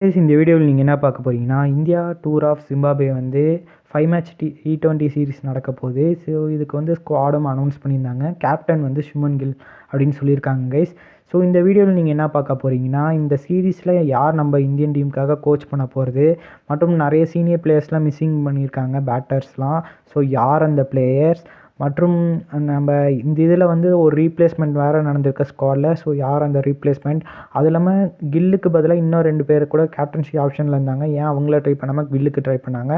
இந்த வீடியோவில் நீங்கள் என்ன பார்க்க போகிறீங்கன்னா, இந்தியா டூர் ஆஃப் ஜிம்பாப்வே வந்து 5 மேட்ச் T20 சீரிஸ் நடக்க போகுது. ஸோ இதுக்கு வந்து ஸ்குவாடும் அனௌன்ஸ் பண்ணியிருந்தாங்க. கேப்டன் வந்து சுமன் கில் அப்படின்னு சொல்லியிருக்காங்க கைஸ். ஸோ இந்த வீடியோவில் நீங்கள் என்ன பார்க்க போகிறீங்கன்னா, இந்த சீரீஸில் யார் நம்ம இந்தியன் டீமுக்காக கோச் பண்ண போகிறது மற்றும் நிறைய சீனியர் பிளேயர்ஸ்லாம் மிஸ்ஸிங் பண்ணியிருக்காங்க பேட்டர்ஸ்லாம். ஸோ யார் அந்த பிளேயர்ஸ் மற்றும் நம்ம இந்த இதில் வந்து ஒரு ரீப்ளேஸ்மெண்ட் வேறு நடந்திருக்க ஸ்குவாடில். ஸோ யார் அந்த ரீப்ளேஸ்மெண்ட், அது இல்லாமல் கில்லுக்கு பதிலாக இன்னும் 2 பேர் கூட கேப்டன்சி ஆப்ஷனில் இருந்தாங்க. ஏன் அவங்கள ட்ரை பண்ணாமல் கில்லுக்கு ட்ரை பண்ணாங்க,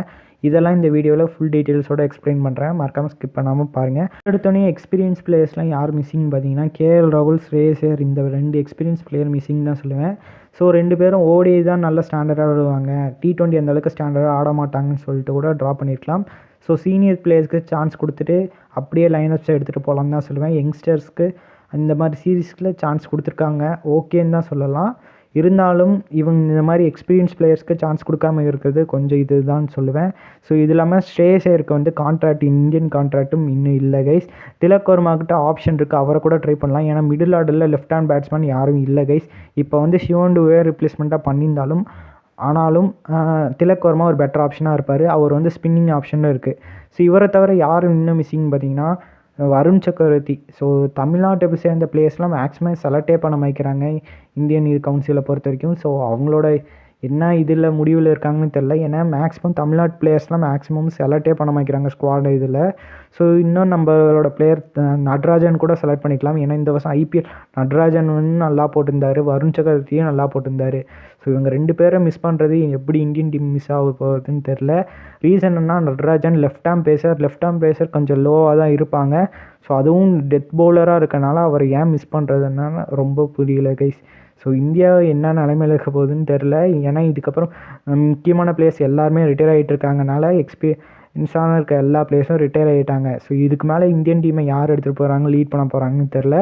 இதெல்லாம் இந்த வீடியோவில் ஃபுல் டீட்டெயில்ஸோடு எக்ஸ்பிளைன் பண்ணுறேன். மறக்காமல் ஸ்கிப் பண்ணாமல் பாருங்கள். எடுத்தோடனே எக்ஸ்பீரியன்ஸ் பிளேயர்ஸ்லாம் யார் மிஸ்ஸிங் பார்த்தீங்கன்னா, KL ராகுல், ஸ்ரேயஸ் ஐயர், இந்த 2 எக்ஸ்பீரியன்ஸ் பிளேயர் மிஸ்ஸிங் தான் சொல்லுவேன். ஸோ 2 பேரும் ஓடி தான் நல்ல ஸ்டாண்டர்டாக ஆடுவாங்க, T20 அந்தளவுக்கு ஸ்டாண்டர்டாக ஆட மாட்டாங்கன்னு சொல்லிட்டு கூட ட்ரா பண்ணியிருக்கலாம். ஸோ சீனியர் பிளேயர்ஸ்க்கு சான்ஸ் கொடுத்துட்டு அப்படியே லைனப்ஸை எடுத்துகிட்டு போகலான்னு தான் சொல்லுவேன். யங்ஸ்டர்ஸ்க்கு இந்த மாதிரி சீரீஸ்கில் சான்ஸ் கொடுத்துருக்காங்க, ஓகேன்னு தான் சொல்லலாம். இருந்தாலும் இவங்க இந்த மாதிரி எக்ஸ்பீரியன்ஸ் பிளேயர்ஸ்க்கு சான்ஸ் கொடுக்காம இருக்கிறது கொஞ்சம் இதுதான் சொல்லுவேன். ஸோ இது இல்லாமல் ஸ்ரேயஸ் ஐயருக்கு வந்து கான்ட்ராக்ட், இந்தியன் கான்ட்ராக்டும் இன்னும் இல்லை கைஸ். திலக் வர்மாக்கிட்ட ஆப்ஷன் இருக்குது, அவரை கூட ட்ரை பண்ணலாம். ஏன்னா மிடில் ஆர்டரில் லெஃப்ட் ஹேண்ட் பேட்ஸ்மேன் யாரும் இல்லை கைஸ். இப்போ வந்து சிவன் டுவே ரிப்ளேஸ்மெண்ட்டாக பண்ணியிருந்தாலும் திலக் வர்மா ஒரு பெட்டர் ஆப்ஷனாக இருப்பார். அவர் வந்து ஸ்பின்னிங் ஆப்ஷனும் இருக்குது. ஸோ இவரை தவிர யார் இன்னும் மிஸ்ஸிங் பார்த்தீங்கன்னா, வருண் சக்கரவர்த்தி. ஸோ தமிழ்நாட்டை சேர்ந்த பிளேயர்ஸ்லாம் மேக்ஸிமம் செலக்டே பண்ண வைக்கிறாங்க இந்தியன் கவுன்சிலை பொறுத்த வரைக்கும். ஸோ அவங்களோட என்ன இதில் முடிவில் இருக்காங்கன்னு தெரில. ஏன்னா மேக்ஸிமம் தமிழ்நாட்டு பிளேயர்ஸ்லாம் மேக்ஸிமம் செலக்டே பண்ண வைக்கிறாங்க ஸ்குவாட் இதில். ஸோ இன்னும் நம்மளோட பிளேயர் நட்ராஜன் கூட செலக்ட் பண்ணிக்கலாம். ஏன்னா இந்த வருஷம் IPL நட்ராஜன் வந்து நல்லா போட்டிருந்தார், வருண் சக்கரவர்த்தியும் நல்லா போட்டிருந்தார். ஸோ இவங்க 2 பேரை மிஸ் பண்ணுறது எப்படி இந்தியன் டீம் மிஸ் ஆக போகுதுன்னு தெரில. ரீசன் என்ன, நட்ராஜன் லெஃப்ட் ஹேண்ட் பேசர் கொஞ்சம் லோவாக தான் இருப்பாங்க. ஸோ அதுவும் டெத் பவுலராக இருக்கனால அவர் ஏன் மிஸ் பண்ணுறதுன்னா ரொம்ப புரியல கைஸ். ஸோ இந்தியா என்ன நிலைமையில் இருக்க போகுதுன்னு தெரில. ஏன்னா இதுக்கப்புறம் முக்கியமான பிளேயர்ஸ் எல்லாருமே ரிட்டையர் ஆகிட்டு இருக்காங்கனால எக்ஸ்பீரியன்ஸான இருக்க எல்லா பிளேயர்ஸும் ரிட்டையர் ஆகிட்டாங்க. ஸோ இதுக்கு மேலே இந்தியன் டீமை யார் எடுத்துகிட்டு போகிறாங்க, லீட் பண்ண போகிறாங்கன்னு தெரில.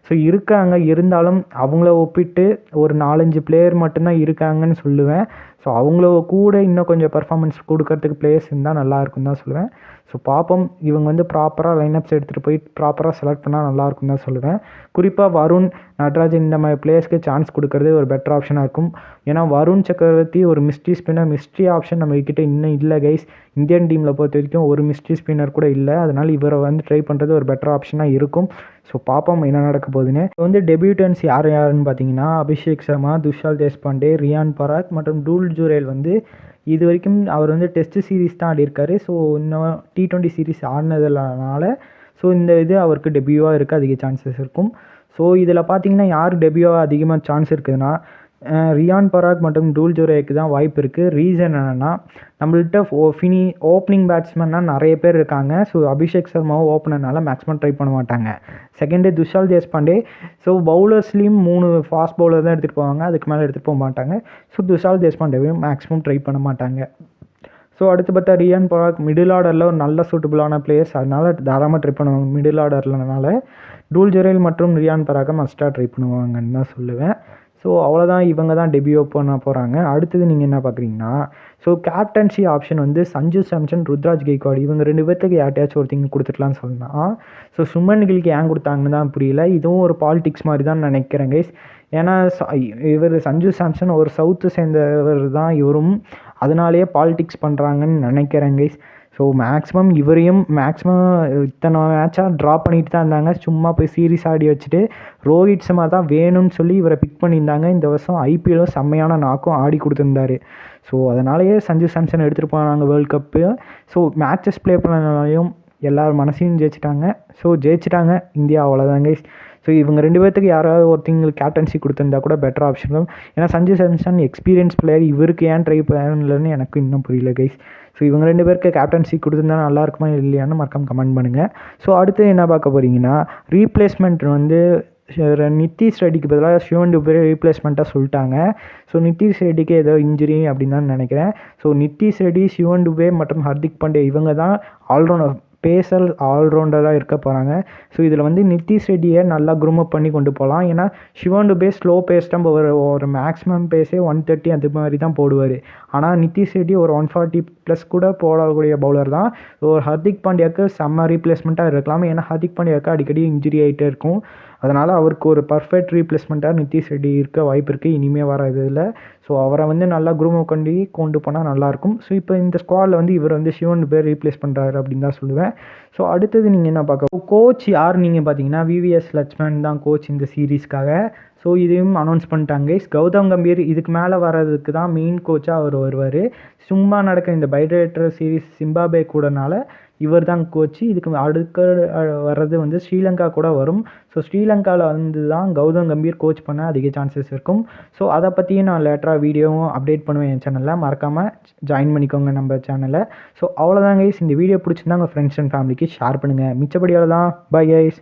ஸோ இருக்காங்க, இருந்தாலும் அவங்கள ஒப்பிட்டு ஒரு 4-5 பிளேயர் மட்டும்தான் இருக்காங்கன்னு சொல்லுவேன். ஸோ அவங்கள கூட இன்னும் கொஞ்சம் பர்ஃபார்மன்ஸ் கொடுக்கறதுக்கு பிளேயர்ஸ் இருந்தால் நல்லாயிருக்கும் தான் சொல்லுவேன். ஸோ பார்ப்போம், இவங்க வந்து ப்ராப்பராக லைனப்ஸ் எடுத்துகிட்டு போய் ப்ராப்பராக செலக்ட் பண்ணால் நல்லாயிருக்கும் தான் சொல்லுவேன். குறிப்பாக வருண், நட்ராஜன் இந்த மாதிரி பிளேயர்ஸ்க்கு சான்ஸ் கொடுக்கறது ஒரு பெட்டர் ஆப்ஷனாக இருக்கும். ஏன்னா வருண் சக்கரவர்த்தி ஒரு மிஸ்ட்ரி ஸ்பின்னர், மிஸ்ட்ரி ஆப்ஷன் நம்மக்கிட்ட இன்னும் இல்லை கைஸ். இந்தியன் டீமில் பொறுத்த வரைக்கும் ஒரு மிஸ்ட்ரி ஸ்பின்னர் கூட இல்லை. அதனால் இவரை வந்து ட்ரை பண்ணுறது ஒரு பெட்டர் ஆப்ஷனாக இருக்கும். ஸோ பார்ப்போம் என்ன நடக்க போகுதுன்னு. இப்போ வந்து டெபியூட்டன்ஸ் யாருன்னு பார்த்தீங்கன்னா, அபிஷேக் சர்மா, துஷால் தேஷ்பாண்டே, ரியான் பராக் மற்றும் டூல் ஜுரேல் வந்து இது வரைக்கும் அவர் வந்து டெஸ்ட் சீரீஸ் தான் ஆடிருக்காரு. ஸோ இன்னும் T20 சீரீஸ் ஆடினதுனால ஸோ இந்த இது அவருக்கு டெபியூவாக இருக்குது, அதிக சான்சஸ் இருக்கும். ஸோ இதில் பார்த்தீங்கன்னா யார் டெபியூவாக அதிகமாக சான்ஸ் இருக்குதுன்னா, ரியான் பராக் மற்றும் டூல் ஜுரேலுக்கு தான் வாய்ப்பு இருக்குது. ரீசன் என்னென்னா, நம்மள்கிட்ட ஓப்பனிங் பேட்ஸ்மேன்னால் நிறைய பேர் இருக்காங்க. ஸோ அபிஷேக் சர்மாவும் ஓப்பனர்னால மேக்ஸிமம் ட்ரை பண்ண மாட்டாங்க. செகண்டு துஷால் தேஷ்பாண்டே. ஸோ பவுலர்ஸ்லேயும் 3 ஃபாஸ்ட் பவுலர் தான் எடுத்துகிட்டு போவாங்க, அதுக்கு மேலே எடுத்துகிட்டு போக மாட்டாங்க. ஸோ துஷால் தேஷ்பாண்டேவையும் மேக்ஸிமம் ட்ரை பண்ண மாட்டாங்க. ஸோ அடுத்து பார்த்தா ரியான் பராக் மிடில் ஆர்டரில் ஒரு நல்ல சூட்டபுளான பிளேயர்ஸ், அதனால் தாராளமாக ட்ரை பண்ணுவாங்க மிடில் ஆர்டர்லனால. டூல் ஜுரேல் மற்றும் ரியான் பராக்கை மஸ்ட்டாக ட்ரை பண்ணுவாங்கன்னு தான் சொல்லுவேன். ஸோ அவ்வளோதான், இவங்க தான் டெபியூ பண்ண போகிறாங்க. அடுத்தது நீங்கள் என்ன பார்க்குறீங்கன்னா, ஸோ கேப்டன்சி ஆப்ஷன் வந்து சஞ்சு சாம்சன், ருத்ராஜ் கெய்க்வாட், இவங்க 2 பேர்த்துக்கு யார்ட்டையாச்சும் ஒருத்தங்க கொடுத்துக்கலான்னு சொல்லலாம். ஸோ சுமன் கில்க்கு ஏன் கொடுத்தாங்கன்னு தான் புரியல. இதுவும் ஒரு பாலிடிக்ஸ் மாதிரி தான் நினைக்கிறேன் கைஸ். ஏன்னா இவர் சஞ்சு சாம்சன் ஒரு சவுத்து சேர்ந்தவர் தான் இவரும், அதனாலேயே பாலிடிக்ஸ் பண்ணுறாங்கன்னு நினைக்கிறேன் கைஸ். ஸோ மேக்ஸிமம் இவரையும் இத்தனை மேட்சாக ட்ரா பண்ணிட்டு தான் இருந்தாங்க. சும்மா போய் சீரீஸ் ஆடி வச்சுட்டு ரோஹித் சர்மா தான் வேணும்னு சொல்லி இவரை பிக் பண்ணியிருந்தாங்க. இந்த வருஷம் IPL செம்மையான நாக்கும் ஆடி கொடுத்துருந்தாரு. ஸோ அதனாலேயே சஞ்சு சாம்சன் எடுத்துகிட்டு போனாங்க world cup. So matches play பண்ணனாலையும் எல்லார் மனசையும் ஜெயிச்சிட்டாங்க. ஸோ ஜெயிச்சிட்டாங்க இந்தியா, அவ்வளோதான் கைஸ். ஸோ இவங்க 2 பேர்த்துக்கு யாராவது ஒருத்தங்களுக்கு கேப்டன்சி கொடுத்துருந்தா கூட பெட்டர் ஆப்ஷன் இருக்கும். ஏன்னா சஞ்சு சாம்சன் எக்ஸ்பீரியன்ஸ் பிளேயர், இவருக்கு ஏன் ட்ரை பண்ணலன்னு எனக்கு இன்னும் புரியல கைஸ். ஸோ இவங்க 2 பேருக்கு கேப்டன்சி கொடுத்துருந்தா நல்லா இருக்குமா இல்லையான்னு மறக்காம கமெண்ட் பண்ணுங்கள். ஸோ அடுத்து என்ன பார்க்க போகிறீங்கன்னா, ரீப்ளேஸ்மெண்ட் வந்து நித்தீஷ் ரெட்டிக்கு பதிலாக சிவன் டுபே ரீப்ளேஸ்மெண்ட்டாக சொல்லிட்டாங்க. ஸோ நித்தீஷ் ரெட்டிக்கு ஏதோ இன்ஜுரி அப்படின்னு தான் நினைக்கிறேன். ஸோ நித்தீஷ் ரெட்டி, சிவன் டுபே மற்றும் ஹர்திக் பாண்டே இவங்க தான் ஆல்ரவுண்டராக இருக்க போகிறாங்க. ஸோ இதில் வந்து நித்தீஷ் ரெட்டியை நல்லா க்ரூமப் பண்ணி கொண்டு போகலாம். ஏன்னா சிவன் டுபே ஸ்லோ பேஸ் தான் ஒரு மேக்ஸிமம் பேஸே 130 அது மாதிரி தான் போடுவார். ஆனால் நித்தீஷ் ரெட்டி ஒரு 140+ கூட போடக்கூடிய பவுலர் தான். ஒரு ஹர்திக் பாண்டியாவுக்கு செம்ம ரீப்ளேஸ்மெண்ட்டாக இருக்கலாம். ஏன்னா ஹர்திக் பாண்டியாவுக்கு அடிக்கடி இன்ஜுரி ஆகிட்டே இருக்கும். அதனால் அவருக்கு ஒரு பர்ஃபெக்ட் ரீப்ளேஸ்மெண்ட்டாக நித்தீஷ் ரெட்டி இருக்க வாய்ப்பு இருக்குது இனிமேல் வர இதில். ஸோ அவரை வந்து நல்லா குரூம் பண்ணி கொண்டு போனால் நல்லாயிருக்கும். ஸோ இப்போ இந்த ஸ்குவாடில் வந்து இவர் வந்து சிவன் பேர் ரீப்ளேஸ் பண்ணுறாரு அப்படின்னு தான் சொல்லுவேன். ஸோ அடுத்தது நீங்கள் என்ன பார்க்க கோச் யார் நீங்கள் பார்த்தீங்கன்னா விவிஎஸ் லட்சுமணன் தான் கோச் இந்த சீரீஸ்க்காக. ஸோ இதையும் அனௌன்ஸ் பண்ணிட்டாங்க கைஸ். கௌதம் கம்பீர் இதுக்கு மேலே வர்றதுக்கு தான் மெயின் கோச்சாக அவர் வருவார். சும்மா நடக்கிற இந்த பைலேட்டரல் சீரீஸ் சிம்பாபே கூடனால இவர் தான் கோச்சு. இதுக்கு அடுக்க வர்றது வந்து ஸ்ரீலங்கா கூட வரும். ஸோ ஸ்ரீலங்காவில் வந்து தான் கௌதம் கம்பீர் கோச் பண்ண அதிக சான்சஸ் இருக்கும். ஸோ அதை பற்றியும் நான் லேட்டராக வீடியோவும் அப்டேட் பண்ணுவேன் என் சேனலில். மறக்காமல் ஜாயின் பண்ணிக்கோங்க நம்ம சேனலில். ஸோ அவ்வளோதான் கைஸ். இந்த வீடியோ பிடிச்சிருந்தா உங்கள் ஃப்ரெண்ட்ஸ் அண்ட் ஃபேமிலிக்கு ஷேர் பண்ணுங்கள். மிச்சப்படி அவ்வளோதான். Bye guys.